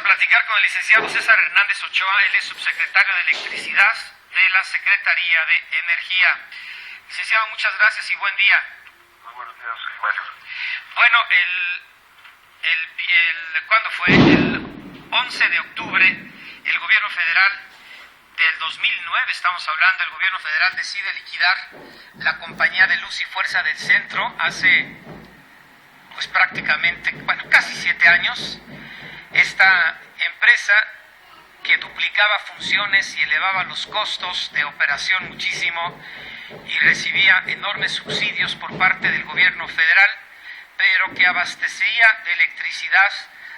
platicar con el licenciado César Hernández Ochoa. Él es subsecretario de Electricidad de la Secretaría de Energía. Licenciado, muchas gracias y buen día. Muy buenos días, Mario. Bueno, ¿cuándo fue? El 11 de octubre, el gobierno federal del 2009, estamos hablando, el gobierno federal decide liquidar la compañía de luz y fuerza del centro hace, pues prácticamente, casi 7 años. Esta empresa que duplicaba funciones y elevaba los costos de operación muchísimo y recibía enormes subsidios por parte del gobierno federal, pero que abastecía de electricidad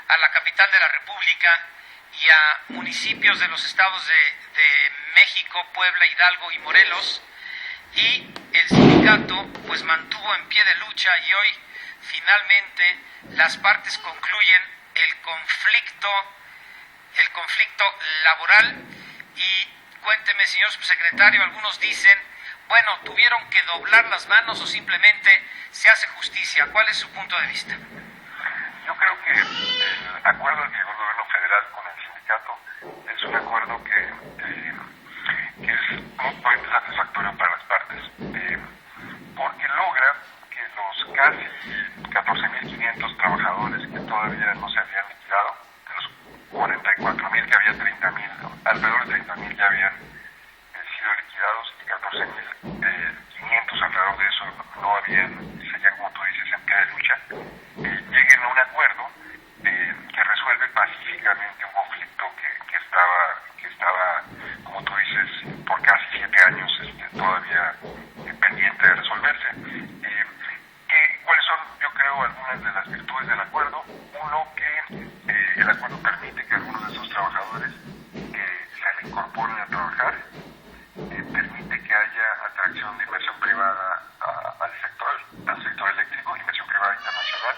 a la capital de la República y a municipios de los estados de México, Puebla, Hidalgo y Morelos, y el sindicato pues mantuvo en pie de lucha y hoy finalmente las partes concluyen el conflicto laboral. Y cuénteme, señor subsecretario, algunos dicen, bueno, tuvieron que doblar las manos o simplemente se hace justicia. ¿Cuál es su punto de vista? Yo creo que el acuerdo que llegó el gobierno federal con el sindicato es un acuerdo que es muy satisfactorio para las partes, porque logra que los casi 14.500 trabajadores que todavía no se habían liquidado, de los 44.000 que había, 30.000, alrededor de 30.000 ya habían sido liquidados y 14.500 alrededor de eso no habían, seguían, como tú dices, en pie de lucha, lleguen a un acuerdo que resuelve pacíficamente un conflicto que estaba, como tú dices, por casi 7 años todavía pendiente de resolverse. ¿Cuáles son, yo creo, algunas de las virtudes del acuerdo? Uno, que el acuerdo permite que algunos de esos trabajadores se reincorporen a trabajar, permite que haya atracción de inversión privada al sector eléctrico, inversión privada internacional,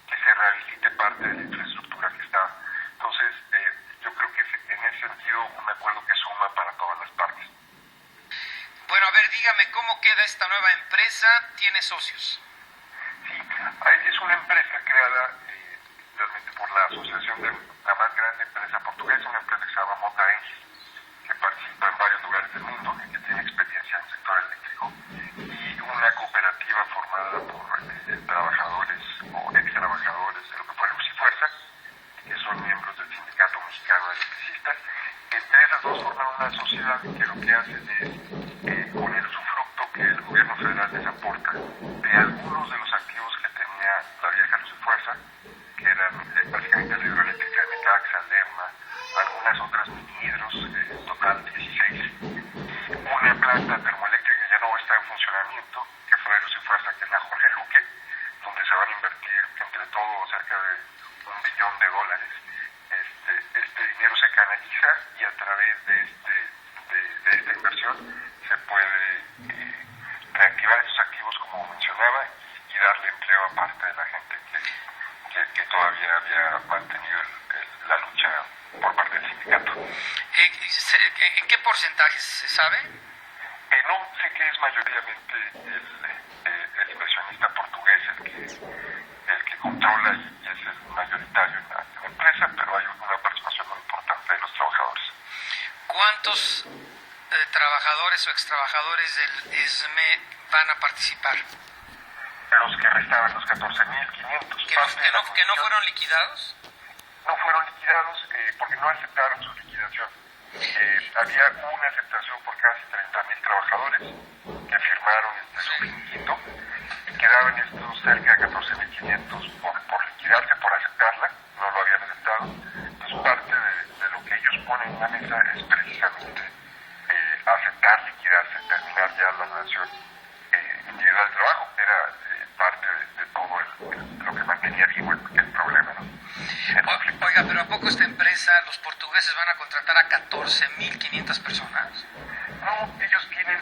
que se rehabilite parte de la infraestructura que está. Entonces, yo creo que es en ese sentido un acuerdo que suma para todas las partes. Bueno, a ver, dígame, ¿cómo queda esta nueva empresa? ¿Tiene socios? Sí, es una empresa creada realmente por la asociación de la más grande empresa portuguesa, una empresa que se llama Mota Engil, que participa en varios lugares del mundo y que tiene experiencia en el sector eléctrico, y una cooperativa formada por trabajadores o ex trabajadores de lo que fue Luz y Fuerza, que son miembros del Sindicato Mexicano de Electricistas. Entre esas dos forman una sociedad que lo que hacen es, con el usufructo que el gobierno federal les aporta de algunos de los activos que tenía la vieja Luz y Fuerza, que eran básicamente la hidroeléctrica de Necaxa, Lerma, algunas otras minihidros, total 16, una planta termoeléctrica que ya no está en funcionamiento, que fue de Luz y Fuerza, que es la Jorge Luque, donde se van a invertir entre todo cerca de $1 billón. Este dinero se canaliza y a través de esta inversión se puede reactivar esos activos, como mencionaba, y darle empleo a parte de la gente que todavía había mantenido la lucha por parte del sindicato. ¿En qué porcentajes se sabe? No, sé que es mayoritariamente el inversionista portugués el que controla y es el mayoritario en la empresa, pero hay una participación muy importante de los trabajadores. ¿Cuántos trabajadores o extrabajadores del ESME van a participar? Los que restaban, los 14.500. ¿Que no fueron liquidados? No fueron liquidados porque no aceptaron su liquidación. Había una aceptación por casi 30.000 trabajadores que firmaron su finiquito y quedaban estos cerca de 14.500 por liquidarse, por aceptarla, no lo habían aceptado. Entonces parte de lo que ellos ponen en la mesa es precisamente aceptar liquidarse, terminar ya la relación individual de trabajo, que era parte de todo lo que mantenía vivo el problema, ¿no? Oiga, pero ¿a poco esta empresa, los portugueses van a contratar a 14.500 personas? No, ellos tienen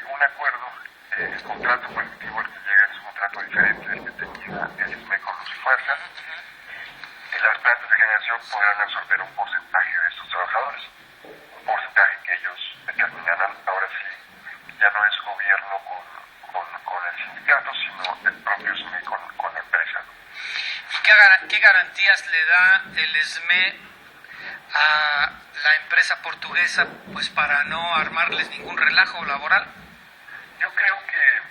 un acuerdo, el contrato colectivo al que llegan es un contrato diferente del que tenía el ISME con Luz y Fuerza. Las plantas de generación podrán absorber un porcentaje de estos trabajadores, un porcentaje que ellos determinarán. Ahora sí, ya no es gobierno con el sindicato, sino el propio SME con la empresa. ¿Y qué garantías le da el SME a la empresa portuguesa pues para no armarles ningún relajo laboral? Yo creo que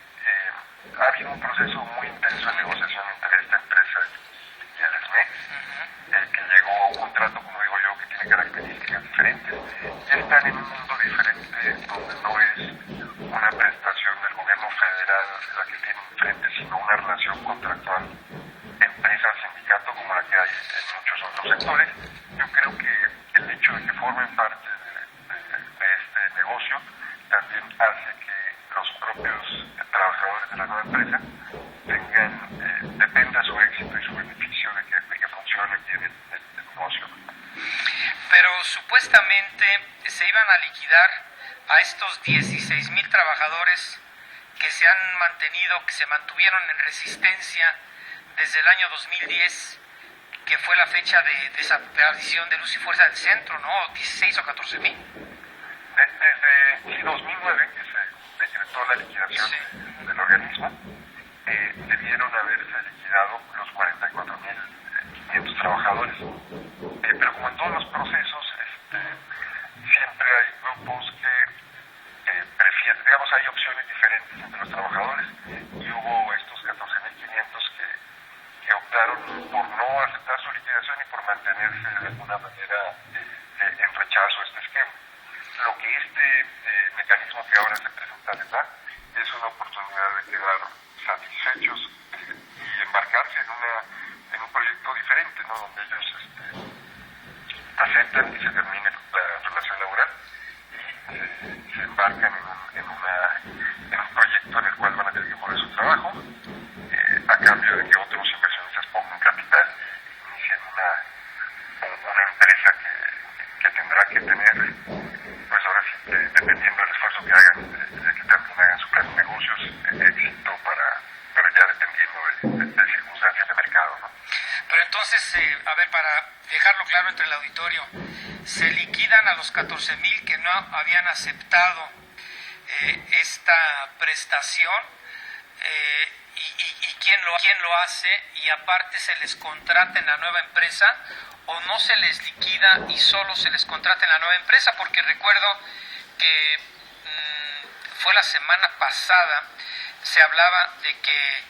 ha habido un proceso muy intenso de negociación entre esta empresa y el SMEX, que llegó a un contrato, como digo yo, que tiene características diferentes. Ya están en un mundo diferente donde no es una prestación del gobierno federal la que tiene enfrente, sino una relación contractual empresa-sindicato como la que hay en muchos otros sectores. Yo creo que el hecho de que formen parte de este negocio también hace que los propios trabajadores de la nueva empresa dependa su éxito y su beneficio de que funcione bien el negocio. Pero supuestamente se iban a liquidar a estos 16,000 trabajadores que se han mantenido, que se mantuvieron en resistencia desde el año 2010, que fue la fecha de desaparición de Luz y Fuerza del Centro, ¿no? 16 o 14,000. Desde 2009, que se decretó la liquidación del organismo, debieron haberse liquidado los 44,500 trabajadores. Pero como en todos los procesos, siempre hay grupos que prefieren, digamos, hay opciones diferentes entre los trabajadores, y hubo estos 14,500 que optaron por no aceptar su liquidación y por mantenerse de alguna manera en rechazo a este esquema. Lo que este mecanismo que ahora se presenta les da es una oportunidad de quedar satisfechos y embarcarse en un proyecto diferente, ¿no? Donde ellos aceptan y se termine la relación laboral y se embarcan en un proyecto en el cual van a tener que poner su trabajo a cambio de que otros inversionistas pongan capital y inicien una empresa que tendrá que tener, pues ahora sí, dependiendo del esfuerzo que hagan, de que también hagan su plan de negocios, éxito pero ya dependiendo de circunstancias de mercado, ¿no? Pero entonces, a ver, para dejarlo claro entre el auditorio, se liquidan a los 14,000 que no habían aceptado esta prestación, y quién lo hace, y aparte se les contrata en la nueva empresa, o no se les liquida y solo se les contrata en la nueva empresa, porque recuerdo que fue la semana pasada, se hablaba de que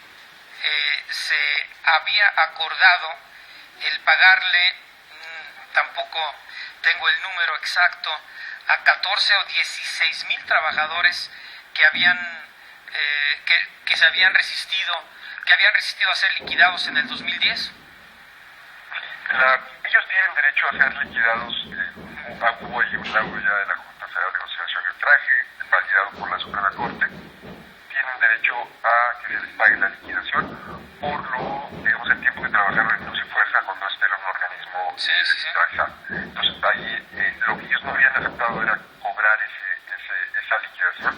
se había acordado el pagarle, tampoco tengo el número exacto, a 14 o 16,000 trabajadores que habían que se habían resistido a ser liquidados en el 2010. Ellos tienen derecho a ser liquidados. Hubo ahí un laudo ya de la Junta Federal de Negociación y Arbitraje, validado por la Suprema Corte. Tienen derecho a que se les pague la liquidación por el tiempo que trabajaron en Luz y Fuerza cuando este era un organismo centralizado. Entonces ahí lo que ellos no habían aceptado era cobrar esa liquidación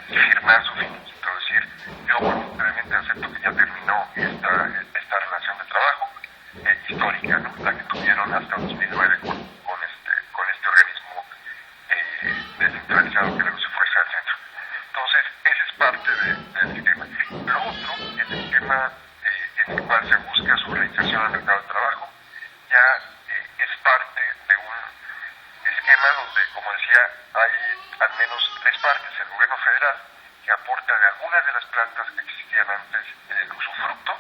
y firmar su finiquito, es decir, yo voluntariamente acepto que ya terminó esta relación de trabajo histórica, ¿no? La que tuvieron hasta 2009 con este organismo descentralizado que luego se fuerza al centro. Entonces, ese es parte del esquema. Lo otro, el esquema en el cual se busca su reinserción al mercado de trabajo, ya es parte de un esquema donde, como decía, hay al menos tres partes. El gobierno federal, que aporta de algunas de las plantas que existían antes el usufructo,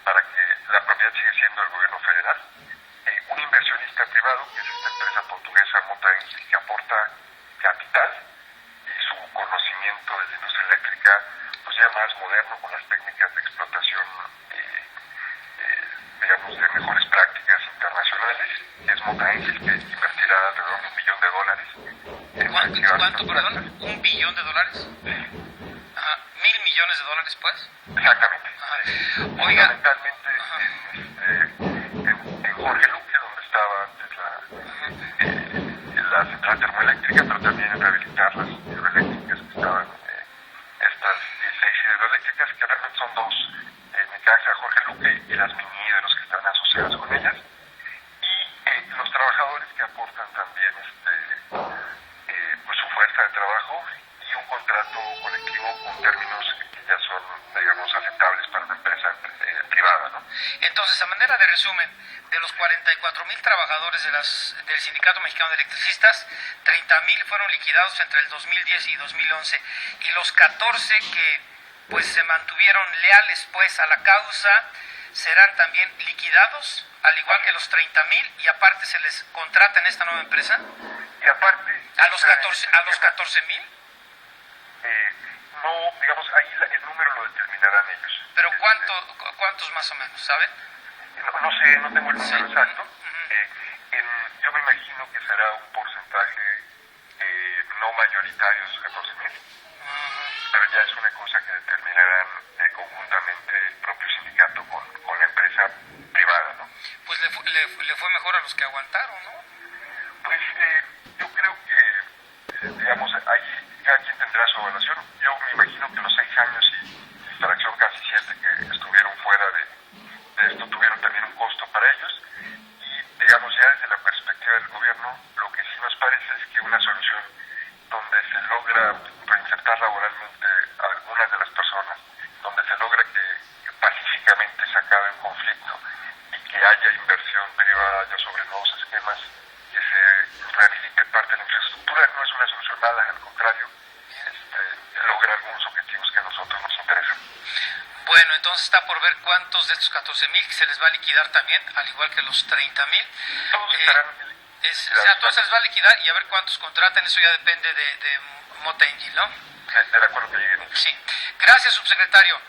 para que la propiedad sigue siendo del gobierno federal. Un inversionista privado, que es esta empresa portuguesa Mota Engil, que aporta capital y su conocimiento de la industria eléctrica, pues ya más moderno, con las técnicas de explotación, digamos, de mejores prácticas internacionales, que es Mota Engil, que invertirá alrededor de $1 billón. ¿Cuánto, perdón? ¿$1 billón? Sí. Ajá. ¿1,000 millones de dólares, pues? Exactamente. Ajá. Oiga. Fundamentalmente en Jorge Luque, donde estaba antes la central termoeléctrica, pero también en rehabilitar las hidroeléctricas que estaban, estas 16 hidroeléctricas, que realmente son dos, Necaxa, Jorge Luque y las mini-hidros que están asociadas con ellas, y los trabajadores que aportan también pues su fuerza de trabajo y un contrato colectivo con términos que ya son, digamos, aceptables para una empresa privada, ¿no? Entonces, a manera de resumen, de los 44,000 trabajadores del Sindicato Mexicano de Electricistas, 30,000 fueron liquidados entre el 2010 y 2011, y los 14 que pues se mantuvieron leales pues a la causa serán también liquidados, al igual que los 30,000, y aparte se les contrata en esta nueva empresa. Y aparte... ¿A los 14,000? No, digamos, ahí el número lo determinarán ellos. ¿Pero cuántos más o menos, saben? No sé, no tengo el número exacto. Yo me imagino que será un porcentaje no mayoritario de esos 14,000. Pero ya es una cosa que determinarán conjuntamente el propio sindicato con la empresa privada, ¿no? Pues le fue mejor a los que aguantaron, ¿no? Pues yo creo que, digamos, ahí cada quien tendrá su evaluación. Yo me imagino que los 6 años y fracción casi 7 que estuvieron fuera de esto tuvieron también un costo para ellos. Y, digamos, ya desde la perspectiva del gobierno, lo que sí nos parece es que una solución donde se logra reinsertar laboralmente a algunas de las personas, donde se logra que pacíficamente se acabe el conflicto y que haya inversión privada ya sobre nuevos esquemas, que se rehabilite parte de la infraestructura, no es una solución nada, al contrario, logra algunos objetivos que a nosotros nos interesan. Bueno, entonces está por ver cuántos de estos 14,000 se les va a liquidar también, al igual que los 30,000. Todos estarán... todos se les va a liquidar y a ver cuántos contratan, eso ya depende de Mota Engil, ¿no? Del acuerdo que lleguen. Sí. Gracias, subsecretario.